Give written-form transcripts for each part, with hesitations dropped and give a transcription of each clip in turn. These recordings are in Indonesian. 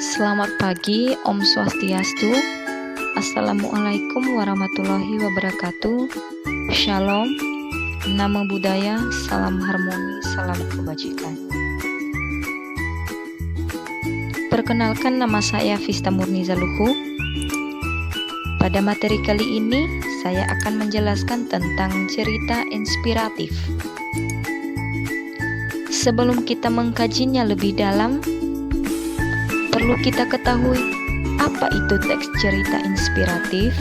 Selamat pagi, Om Swastiastu. Assalamualaikum warahmatullahi wabarakatuh. Shalom, Namo Buddhaya, salam harmoni, salam kebajikan. Perkenalkan, nama saya Vista Murniza Luhu. Pada materi kali ini, saya akan menjelaskan tentang cerita inspiratif. Sebelum kita mengkajinya lebih dalam, perlu kita ketahui apa itu teks cerita inspiratif.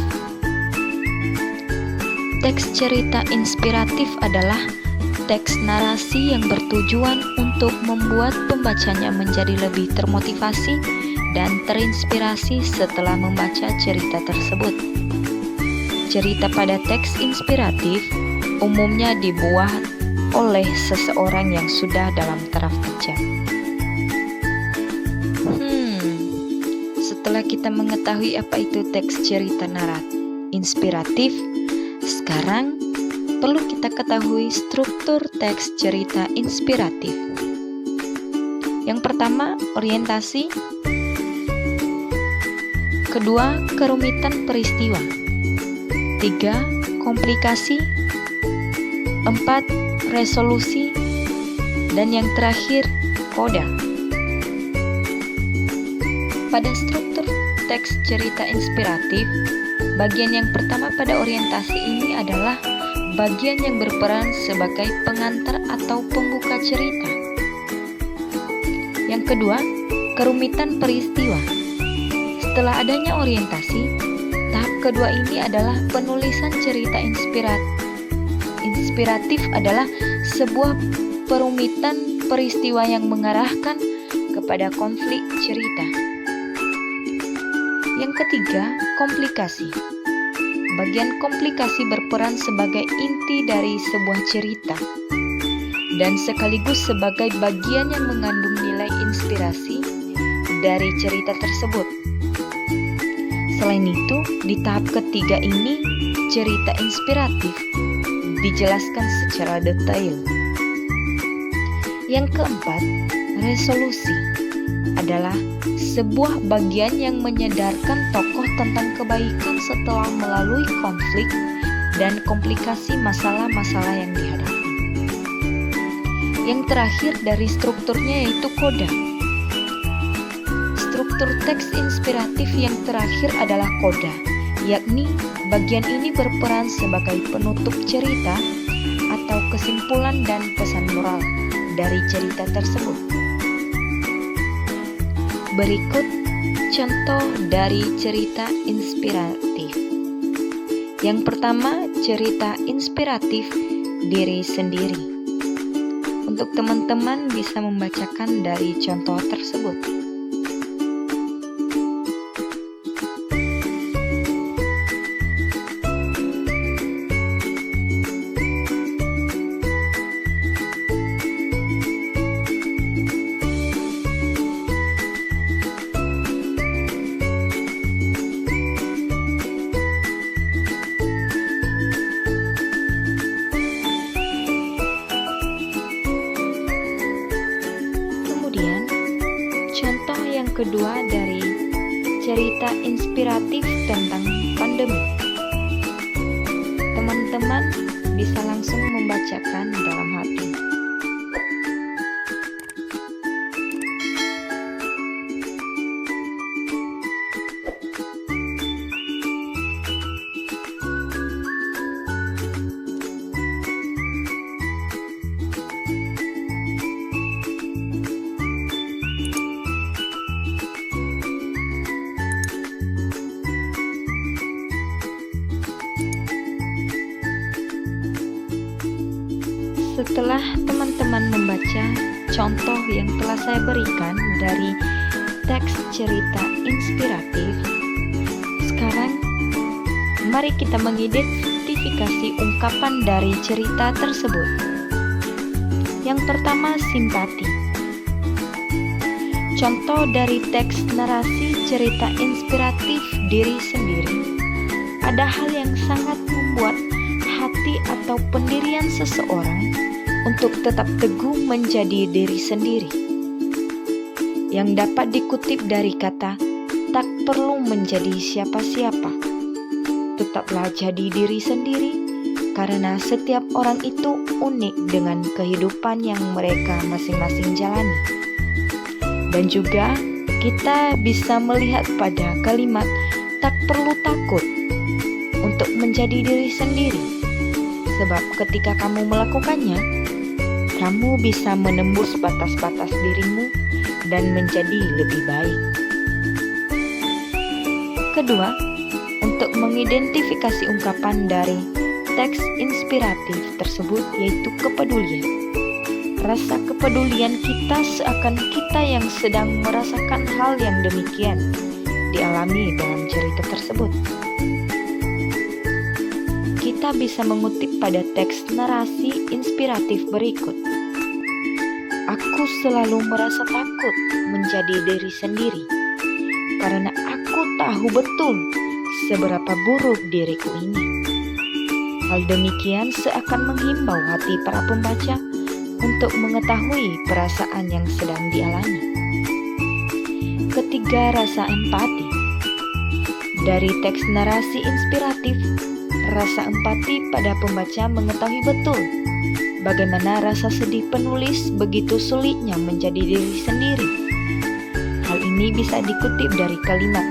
Teks cerita inspiratif adalah teks narasi yang bertujuan untuk membuat pembacanya menjadi lebih termotivasi dan terinspirasi setelah membaca cerita tersebut. Cerita pada teks inspiratif umumnya dibuat oleh seseorang yang sudah dalam taraf bijak. Setelah kita mengetahui apa itu teks cerita inspiratif, sekarang perlu kita ketahui struktur teks cerita inspiratif. Yang pertama, orientasi. Kedua, kerumitan peristiwa. 3, komplikasi. 4, resolusi. Dan yang terakhir, koda. Pada struktur teks cerita inspiratif, bagian yang pertama pada orientasi ini adalah bagian yang berperan sebagai pengantar atau pembuka cerita. Yang kedua, kerumitan peristiwa. Setelah adanya orientasi, tahap kedua ini adalah penulisan cerita inspiratif adalah sebuah perumitan peristiwa yang mengarahkan kepada konflik cerita. Yang ketiga, komplikasi. Bagian komplikasi berperan sebagai inti dari sebuah cerita dan sekaligus sebagai bagian yang mengandung nilai inspirasi dari cerita tersebut. Selain itu, di tahap ketiga ini, cerita inspiratif dijelaskan secara detail. Yang keempat, resolusi adalah sebuah bagian yang menyadarkan tokoh tentang kebaikan setelah melalui konflik dan komplikasi masalah-masalah yang dihadapi. Yang terakhir dari strukturnya yaitu koda. Struktur teks inspiratif yang terakhir adalah koda, yakni bagian ini berperan sebagai penutup cerita atau kesimpulan dan pesan moral dari cerita tersebut. Berikut contoh dari cerita inspiratif. Yang pertama, cerita inspiratif diri sendiri. Untuk teman-teman bisa membacakan dari contoh tersebut. Contoh yang kedua dari cerita inspiratif tentang pandemi. Teman-teman bisa langsung membacakan dalam hati. Setelah teman-teman membaca contoh yang telah saya berikan dari teks cerita inspiratif, sekarang mari kita mengidentifikasi ungkapan dari cerita tersebut. Yang pertama, simpati. Contoh dari teks narasi cerita inspiratif diri sendiri. Ada hal yang sangat membuat hati atau pendirian seseorang untuk tetap teguh menjadi diri sendiri. yang dapat dikutip dari kata tak perlu menjadi siapa-siapa. Tetaplah jadi diri sendiri, karena setiap orang itu unik dengan kehidupan yang mereka masing-masing jalani. Dan juga kita bisa melihat pada kalimat tak perlu takut untuk menjadi diri sendiri. Sebab ketika kamu melakukannya, kamu bisa menembus batas-batas dirimu dan menjadi lebih baik. Kedua, untuk mengidentifikasi ungkapan dari teks inspiratif tersebut yaitu kepedulian. Rasa kepedulian kita seakan kita yang sedang merasakan hal yang demikian dialami dalam cerita tersebut. Kita bisa mengutip pada teks narasi inspiratif berikut. Aku selalu merasa takut menjadi diri sendiri, karena aku tahu betul seberapa buruk diriku ini. Hal demikian seakan menghimbau hati para pembaca untuk mengetahui perasaan yang sedang dialami. Ketiga, rasa empati. Dari teks narasi inspiratif, rasa empati pada pembaca mengetahui betul bagaimana rasa sedih penulis begitu sulitnya menjadi diri sendiri. Hal ini bisa dikutip dari kalimat,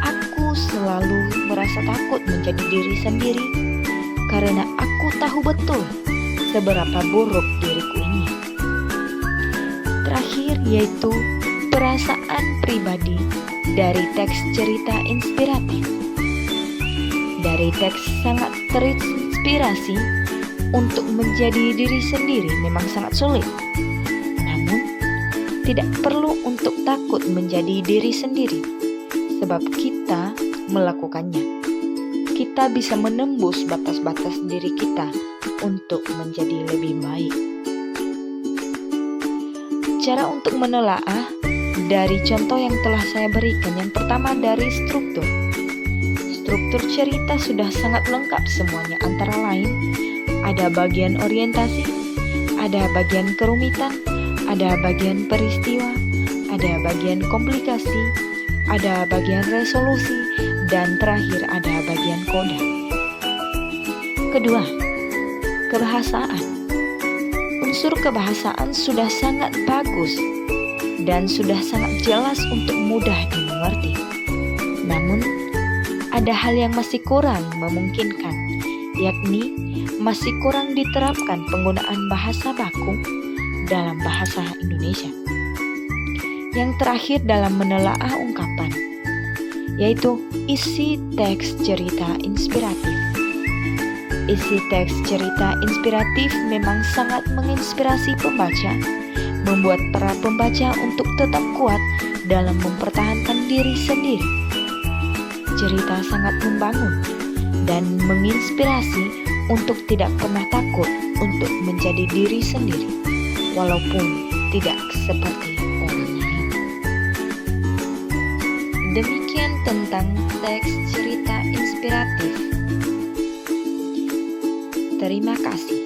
aku selalu merasa takut menjadi diri sendiri, karena aku tahu betul seberapa buruk diriku ini. Terakhir yaitu perasaan pribadi dari teks cerita inspiratif. Dari teks sangat terinspirasi untuk menjadi diri sendiri memang sangat sulit. Namun, tidak perlu untuk takut menjadi diri sendiri, sebab kita melakukannya. Kita bisa menembus batas-batas diri kita untuk menjadi lebih baik. Cara untuk menelaah dari contoh yang telah saya berikan, yang pertama dari struktur. Struktur cerita sudah sangat lengkap semuanya, antara lain ada bagian orientasi, ada bagian kerumitan, ada bagian peristiwa, ada bagian komplikasi, ada bagian resolusi, dan terakhir ada bagian koda. Kedua, kebahasaan. Unsur kebahasaan sudah sangat bagus dan sudah sangat jelas untuk mudah dimengerti. Namun, ada hal yang masih kurang memungkinkan, yakni masih kurang diterapkan penggunaan bahasa baku dalam bahasa Indonesia. Yang terakhir dalam menelaah ungkapan, yaitu isi teks cerita inspiratif. Isi teks cerita inspiratif memang sangat menginspirasi pembaca, membuat para pembaca untuk tetap kuat dalam mempertahankan diri sendiri. Cerita sangat membangun dan menginspirasi untuk tidak pernah takut untuk menjadi diri sendiri, walaupun tidak seperti orang lain. Demikian tentang teks cerita inspiratif. Terima kasih.